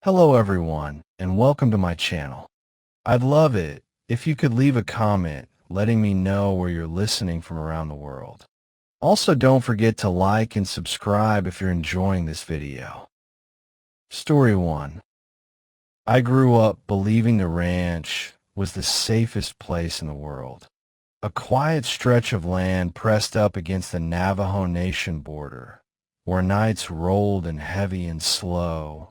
Hello everyone, and welcome to my channel. I'd love it if you could leave a comment letting me know where you're listening from around the world. Also, don't forget to like and subscribe if you're enjoying this video. Story 1. I grew up believing the ranch was the safest place in the world. A quiet stretch of land pressed up against the Navajo Nation border, where nights rolled in heavy and slow,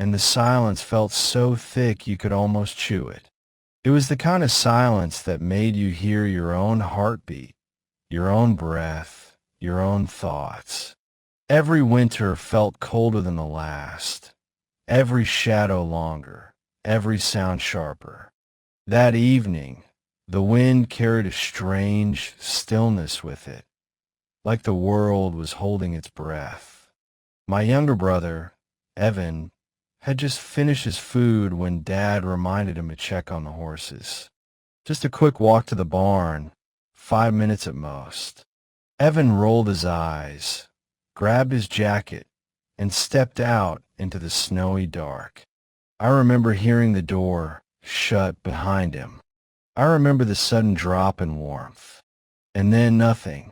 and the silence felt so thick you could almost chew it. It was the kind of silence that made you hear your own heartbeat, your own breath, your own thoughts. Every winter felt colder than the last, every shadow longer, every sound sharper. That evening, the wind carried a strange stillness with it, like the world was holding its breath. My younger brother, Evan, had just finished his food when Dad reminded him to check on the horses. Just a quick walk to the barn, 5 minutes at most. Evan rolled his eyes, grabbed his jacket, and stepped out into the snowy dark. I remember hearing the door shut behind him. I remember the sudden drop in warmth. And then nothing.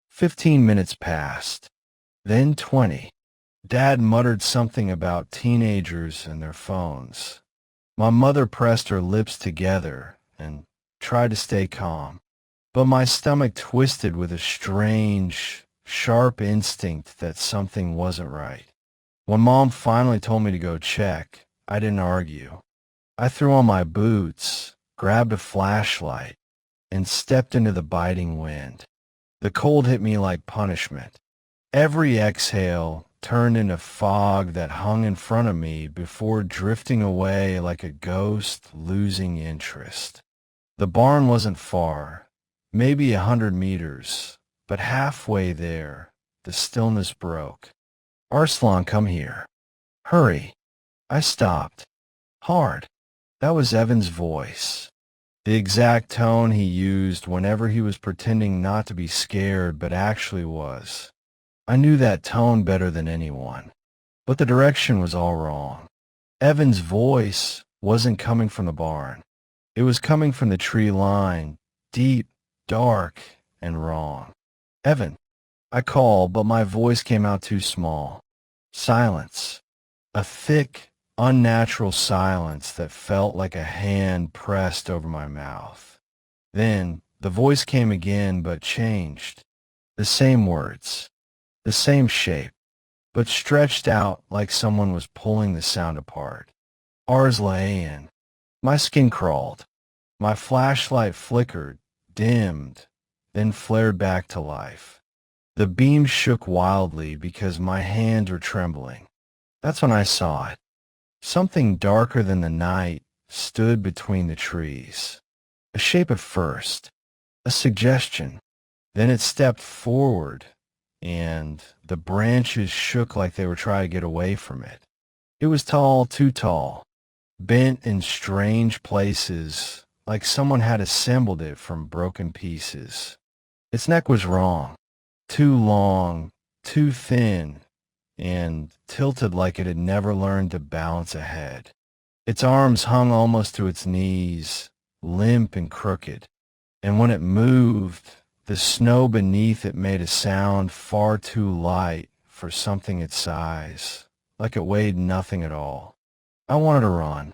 15 minutes passed. Then 20. Dad muttered something about teenagers and their phones. My mother pressed her lips together and tried to stay calm. But my stomach twisted with a strange, sharp instinct that something wasn't right. When Mom finally told me to go check, I didn't argue. I threw on my boots, grabbed a flashlight, and stepped into the biting wind. The cold hit me like punishment. Every exhale turned into fog that hung in front of me before drifting away like a ghost losing interest. The barn wasn't far, maybe 100 meters, but halfway there, the stillness broke. "Arslan, come here. Hurry." I stopped. Hard. That was Evan's voice. The exact tone he used whenever he was pretending not to be scared but actually was. I knew that tone better than anyone. But the direction was all wrong. Evan's voice wasn't coming from the barn. It was coming from the tree line, deep, dark, and wrong. "Evan," I called, but my voice came out too small. Silence. A thick, unnatural silence that felt like a hand pressed over my mouth. Then the voice came again, but changed. The same words, the same shape, but stretched out like someone was pulling the sound apart. "Arslan." My skin crawled. My flashlight flickered, dimmed, then flared back to life. The beam shook wildly because my hands were trembling. That's when I saw it. Something darker than the night stood between the trees. A shape at first, a suggestion. Then it stepped forward, and the branches shook like they were trying to get away from it. It was tall, too tall, bent in strange places, like someone had assembled it from broken pieces. Its neck was wrong, too long, too thin, and tilted like it had never learned to balance a head. Its arms hung almost to its knees, limp and crooked, and when it moved, the snow beneath it made a sound far too light for something its size, like it weighed nothing at all. I wanted to run.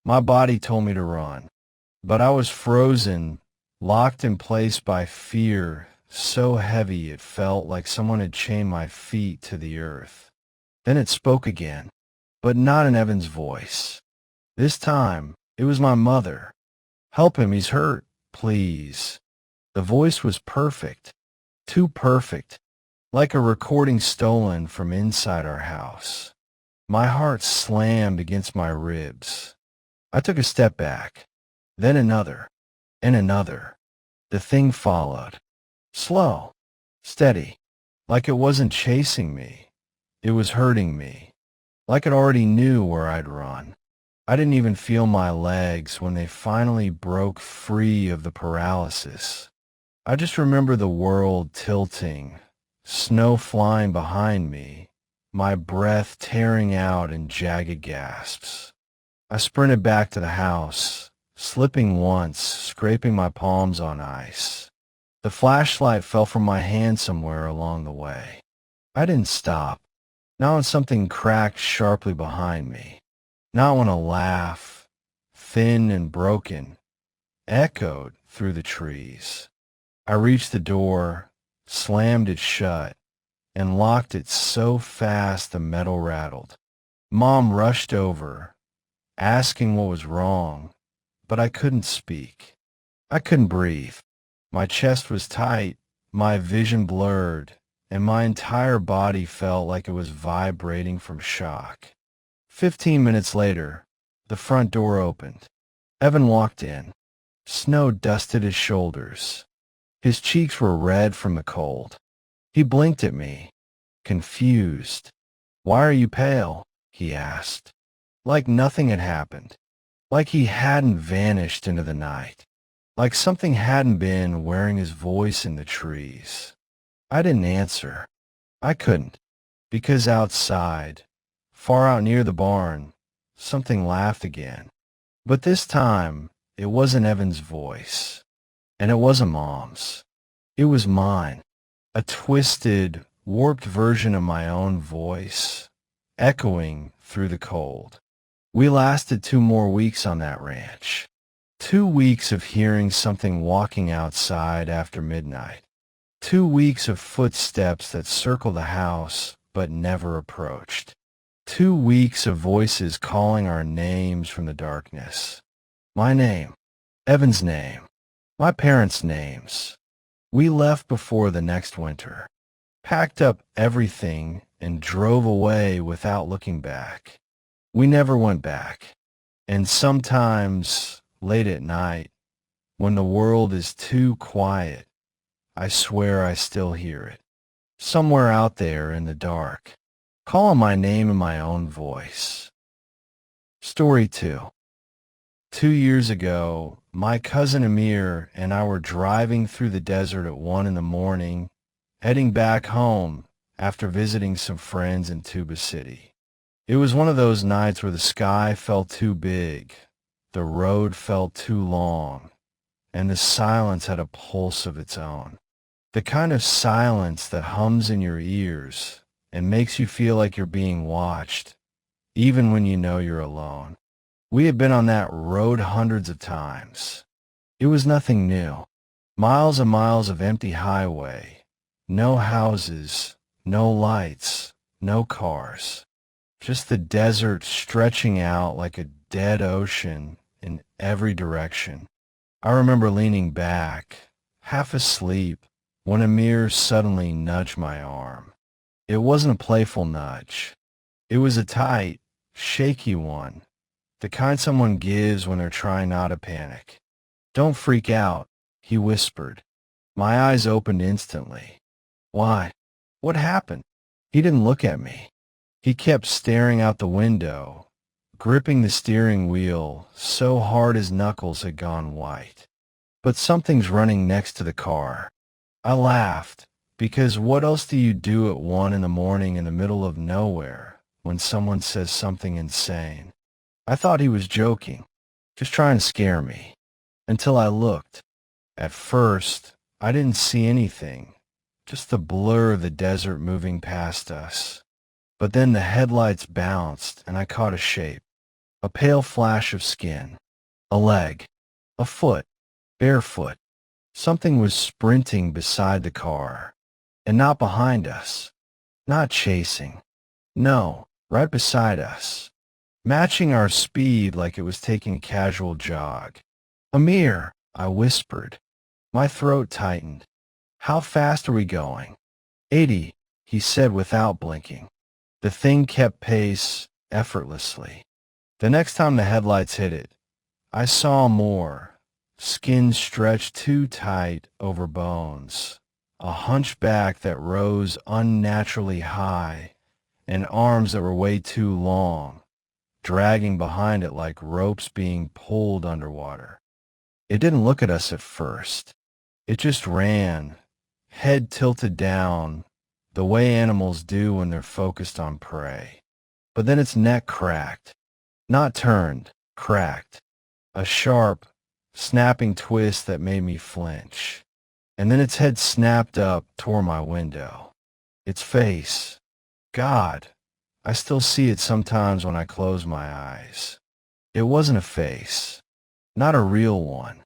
My body told me to run, but I was frozen, locked in place by fear so heavy it felt like someone had chained my feet to the earth. Then it spoke again, but not in Evan's voice. This time, it was my mother. "Help him, he's hurt, please." The voice was perfect, too perfect, like a recording stolen from inside our house. My heart slammed against my ribs. I took a step back, then another, and another. The thing followed. Slow, steady, like it wasn't chasing me. It was hurting me, like it already knew where I'd run. I didn't even feel my legs when they finally broke free of the paralysis. I just remember the world tilting, snow flying behind me, my breath tearing out in jagged gasps. I sprinted back to the house, slipping once, scraping my palms on ice. The flashlight fell from my hand somewhere along the way. I didn't stop, not when something cracked sharply behind me, not when a laugh, thin and broken, echoed through the trees. I reached the door, slammed it shut, and locked it so fast the metal rattled. Mom rushed over, asking what was wrong, but I couldn't speak. I couldn't breathe. My chest was tight, my vision blurred, and my entire body felt like it was vibrating from shock. 15 minutes later, the front door opened. Evan walked in. Snow dusted his shoulders. His cheeks were red from the cold. He blinked at me, confused. "Why are you pale?" he asked. Like nothing had happened. Like he hadn't vanished into the night. Like something hadn't been wearing his voice in the trees. I didn't answer. I couldn't. Because outside, far out near the barn, something laughed again. But this time, it wasn't Evan's voice. And it wasn't Mom's. It was mine. A twisted, warped version of my own voice, echoing through the cold. We lasted 2 more weeks on that ranch. 2 weeks of hearing something walking outside after midnight. 2 weeks of footsteps that circled the house but never approached. 2 weeks of voices calling our names from the darkness. My name, Evan's name, my parents' names. We left before the next winter, packed up everything and drove away without looking back. We never went back. And sometimes, late at night, when the world is too quiet, I swear I still hear it. Somewhere out there in the dark, calling my name in my own voice. Story 2. 2 years ago, my cousin Amir and I were driving through the desert at 1 in the morning, heading back home after visiting some friends in Tuba City. It was one of those nights where the sky felt too big, the road felt too long, and the silence had a pulse of its own. The kind of silence that hums in your ears and makes you feel like you're being watched, even when you know you're alone. We had been on that road hundreds of times. It was nothing new. Miles and miles of empty highway, no houses, no lights, no cars. Just the desert stretching out like a dead ocean in every direction. I remember leaning back, half asleep, when Amir suddenly nudged my arm. It wasn't a playful nudge. It was a tight, shaky one, the kind someone gives when they're trying not to panic. "Don't freak out," he whispered. My eyes opened instantly. "Why? What happened?" He didn't look at me. He kept staring out the window, gripping the steering wheel so hard his knuckles had gone white. "But something's running next to the car." I laughed, because what else do you do at 1 in the morning in the middle of nowhere when someone says something insane? I thought he was joking, just trying to scare me, until I looked. At first, I didn't see anything, just the blur of the desert moving past us. But then the headlights bounced and I caught a shape, a pale flash of skin, a leg, a foot, barefoot. Something was sprinting beside the car, and not behind us, not chasing. No, right beside us, matching our speed like it was taking a casual jog. "Amir," I whispered. My throat tightened. "How fast are we going?" 80, he said without blinking. The thing kept pace effortlessly. The next time the headlights hit it, I saw more. Skin stretched too tight over bones, a hunchback that rose unnaturally high, and arms that were way too long, dragging behind it like ropes being pulled underwater. It didn't look at us at first. It just ran, head tilted down, the way animals do when they're focused on prey. But then its neck cracked. Not turned, cracked. A sharp, snapping twist that made me flinch. And then its head snapped up toward my window. Its face. God, I still see it sometimes when I close my eyes. It wasn't a face. Not a real one.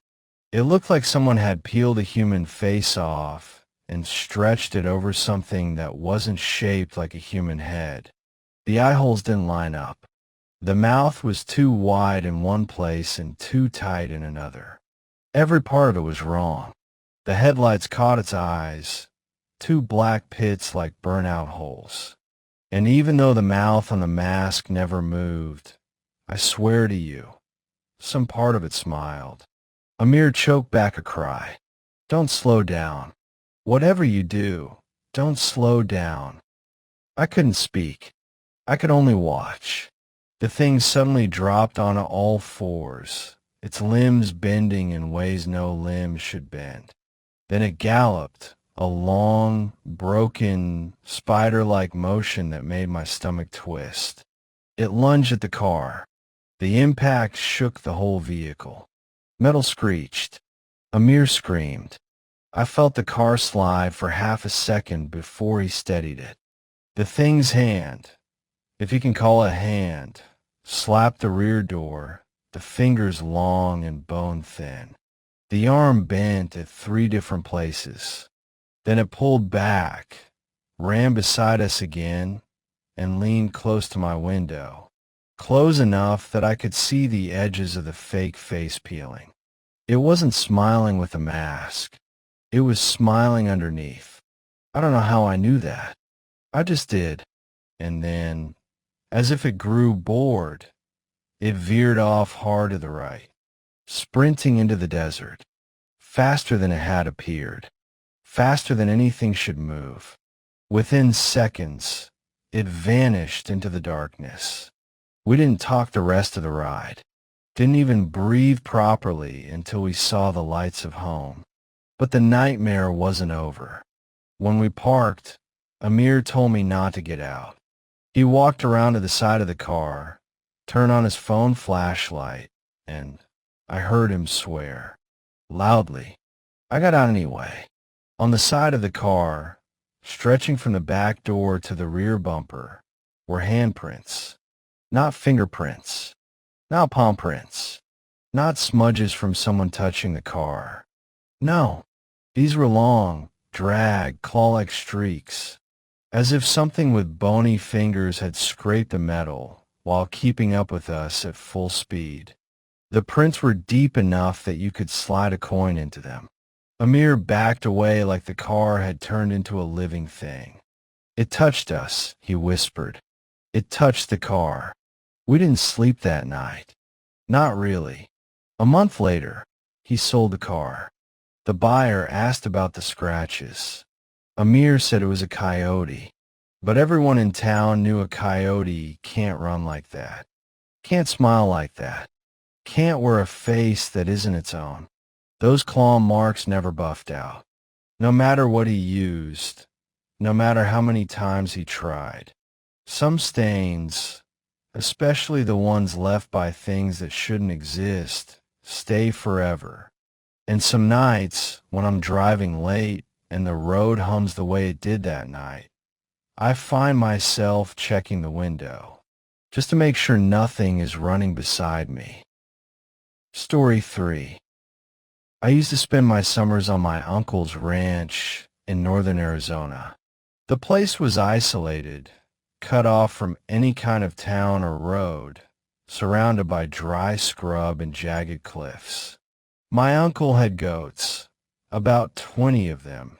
It looked like someone had peeled a human face off and stretched it over something that wasn't shaped like a human head. The eye holes didn't line up. The mouth was too wide in one place and too tight in another. Every part of it was wrong. The headlights caught its eyes, two black pits like burnout holes. And even though the mouth on the mask never moved, I swear to you, some part of it smiled. Amir choked back a cry. Don't slow down. Whatever you do, don't slow down. I couldn't speak. I could only watch. The thing suddenly dropped onto all fours, its limbs bending in ways no limbs should bend. Then it galloped, a long, broken, spider-like motion that made my stomach twist. It lunged at the car. The impact shook the whole vehicle. Metal screeched. Amir screamed. I felt the car slide for half a second before he steadied it. The thing's hand, if you can call it a hand, slapped the rear door, the fingers long and bone-thin. The arm bent at 3 different places. Then it pulled back, ran beside us again, and leaned close to my window, close enough that I could see the edges of the fake face peeling. It wasn't smiling with a mask. It was smiling underneath. I don't know how I knew that. I just did. And then, as if it grew bored, it veered off hard to the right, sprinting into the desert, faster than it had appeared, faster than anything should move. Within seconds, it vanished into the darkness. We didn't talk the rest of the ride, didn't even breathe properly until we saw the lights of home. But the nightmare wasn't over. When we parked, Amir told me not to get out. He walked around to the side of the car, turned on his phone flashlight, and I heard him swear, loudly. I got out anyway. On the side of the car, stretching from the back door to the rear bumper, were handprints. Not fingerprints, not palm prints, not smudges from someone touching the car. No, these were long, dragged, claw-like streaks, as if something with bony fingers had scraped the metal while keeping up with us at full speed. The prints were deep enough that you could slide a coin into them. Amir backed away like the car had turned into a living thing. It touched us, he whispered. It touched the car. We didn't sleep that night. Not really. A month later, he sold the car. The buyer asked about the scratches. Amir said it was a coyote, but everyone in town knew a coyote can't run like that, can't smile like that, can't wear a face that isn't its own. Those claw marks never buffed out, no matter what he used, no matter how many times he tried. Some stains, especially the ones left by things that shouldn't exist, stay forever. And some nights, when I'm driving late and the road hums the way it did that night, I find myself checking the window, just to make sure nothing is running beside me. Story 3. I used to spend my summers on my uncle's ranch in northern Arizona. The place was isolated, cut off from any kind of town or road, surrounded by dry scrub and jagged cliffs. My uncle had goats, about 20 of them,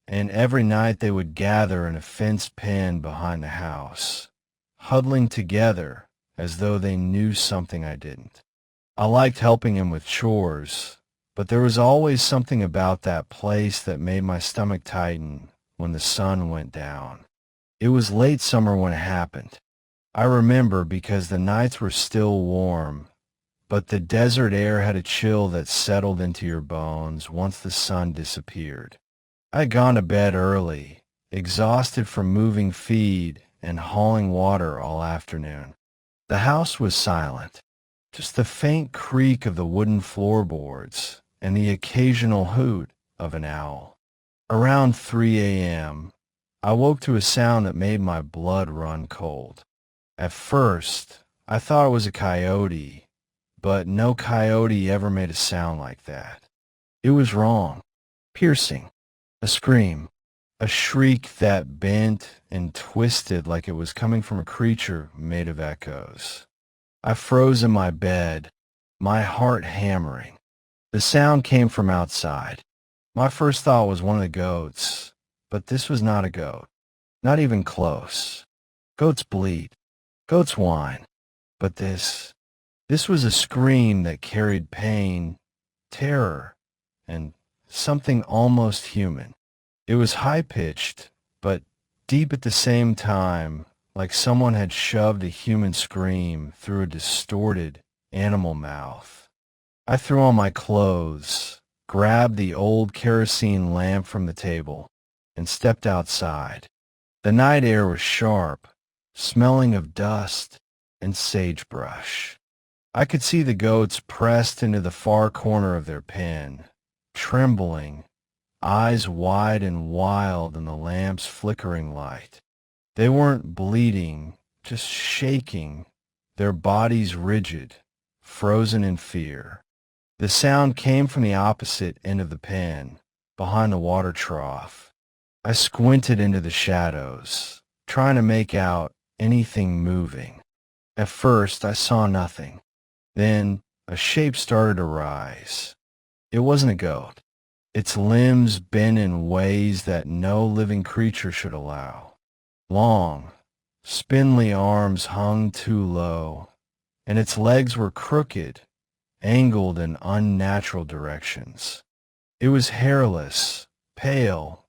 and every night they would gather in a fenced pen behind the house, huddling together as though they knew something I didn't. I liked helping him with chores, but there was always something about that place that made my stomach tighten when the sun went down. It was late summer when it happened. I remember because the nights were still warm, but the desert air had a chill that settled into your bones once the sun disappeared. I had gone to bed early, exhausted from moving feed and hauling water all afternoon. The house was silent, just the faint creak of the wooden floorboards and the occasional hoot of an owl. Around 3 a.m., I woke to a sound that made my blood run cold. At first, I thought it was a coyote, but no coyote ever made a sound like that. It was wrong, piercing, a scream, a shriek that bent and twisted like it was coming from a creature made of echoes. I froze in my bed, my heart hammering. The sound came from outside. My first thought was one of the goats, but this was not a goat, not even close. Goats bleat, goats whine, but this was a scream that carried pain, terror, and something almost human. It was high-pitched, but deep at the same time, like someone had shoved a human scream through a distorted animal mouth. I threw on my clothes, grabbed the old kerosene lamp from the table, and stepped outside. The night air was sharp, smelling of dust and sagebrush. I could see the goats pressed into the far corner of their pen, trembling, eyes wide and wild in the lamp's flickering light. They weren't bleeding, just shaking, their bodies rigid, frozen in fear. The sound came from the opposite end of the pen, behind the water trough. I squinted into the shadows, trying to make out anything moving. At first, I saw nothing. Then, a shape started to rise. It wasn't a goat. Its limbs bent in ways that no living creature should allow. Long, spindly arms hung too low, and its legs were crooked, angled in unnatural directions. It was hairless, pale,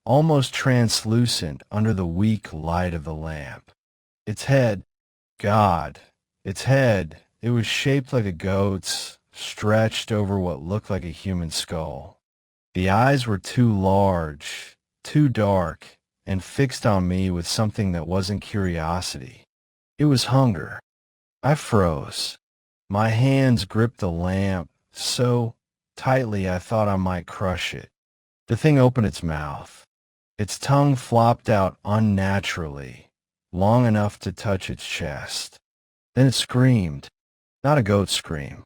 almost translucent under the weak light of the lamp. Its head, God, its head, it was shaped like a goat's, stretched over what looked like a human skull. The eyes were too large, too dark, and fixed on me with something that wasn't curiosity. It was hunger. I froze. My hands gripped the lamp so tightly I thought I might crush it. The thing opened its mouth. Its tongue flopped out unnaturally, long enough to touch its chest. Then it screamed. Not a goat scream.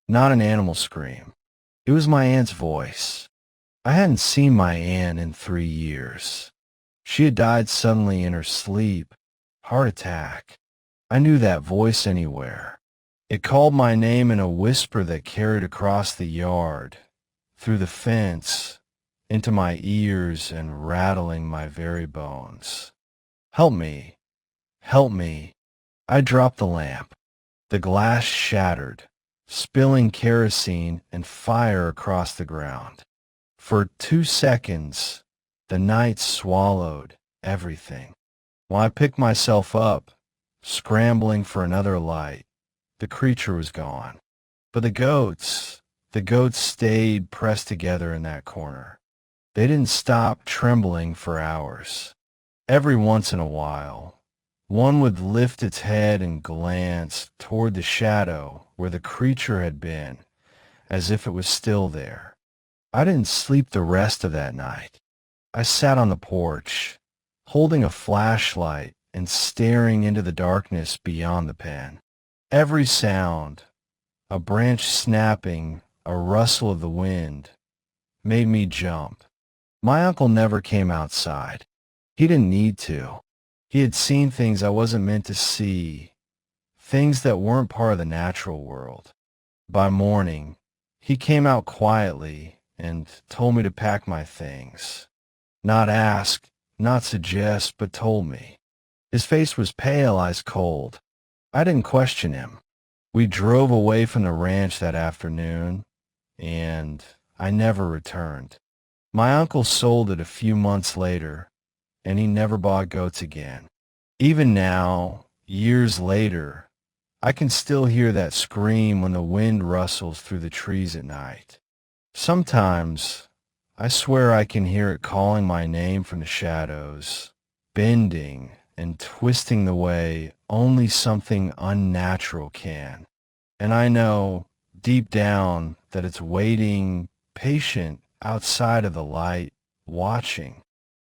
Not an animal scream. It was my aunt's voice. I hadn't seen my aunt in 3 years. She had died suddenly in her sleep. Heart attack. I knew that voice anywhere. It called my name in a whisper that carried across the yard, through the fence, into my ears and rattling my very bones. Help me. Help me. I dropped the lamp. The glass shattered, spilling kerosene and fire across the ground. For 2 seconds, the night swallowed everything. When I picked myself up, scrambling for another light, the creature was gone. But the goats stayed pressed together in that corner. They didn't stop trembling for hours. Every once in a while, one would lift its head and glance toward the shadow where the creature had been, as if it was still there. I didn't sleep the rest of that night. I sat on the porch, holding a flashlight and staring into the darkness beyond the pen. Every sound, a branch snapping, a rustle of the wind, made me jump. My uncle never came outside. He didn't need to. He had seen things I wasn't meant to see, things that weren't part of the natural world. By morning, he came out quietly and told me to pack my things. Not ask, not suggest, but told me. His face was pale, ice cold. I didn't question him. We drove away from the ranch that afternoon, and I never returned. My uncle sold it a few months later, and he never bought goats again. Even now, years later, I can still hear that scream when the wind rustles through the trees at night. Sometimes I swear I can hear it calling my name from the shadows, bending and twisting the way only something unnatural can. And I know deep down that it's waiting, patient outside of the light, watching.